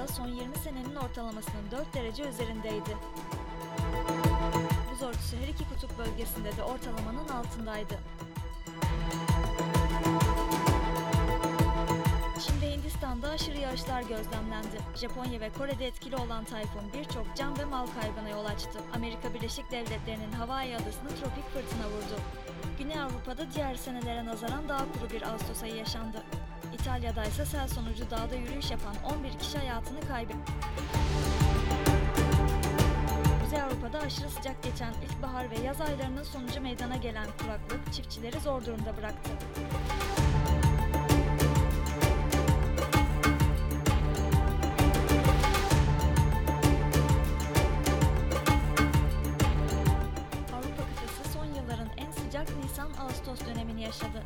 ise son 20 senenin ortalamasının 4 derece üzerindeydi. Buz örtüsü her iki kutup bölgesinde de ortalamanın altındaydı. Çin ve Hindistan'da aşırı yağışlar gözlemlendi. Japonya ve Kore'de etkili olan tayfun birçok can ve mal kaybına yol açtı. Amerika Birleşik Devletleri'nin Hawaii adasını tropik fırtına vurdu. Güney Avrupa'da diğer senelere nazaran daha kuru bir Ağustos ayı yaşandı. İtalya'da ise sel sonucu dağda yürüyüş yapan 11 kişi hayatını kaybetti. Kuzey Avrupa'da aşırı sıcak geçen ilkbahar ve yaz aylarının sonucu meydana gelen kuraklık çiftçileri zor durumda bıraktı. Avrupa kıtası son yılların en sıcak Nisan-Ağustos dönemini yaşadı.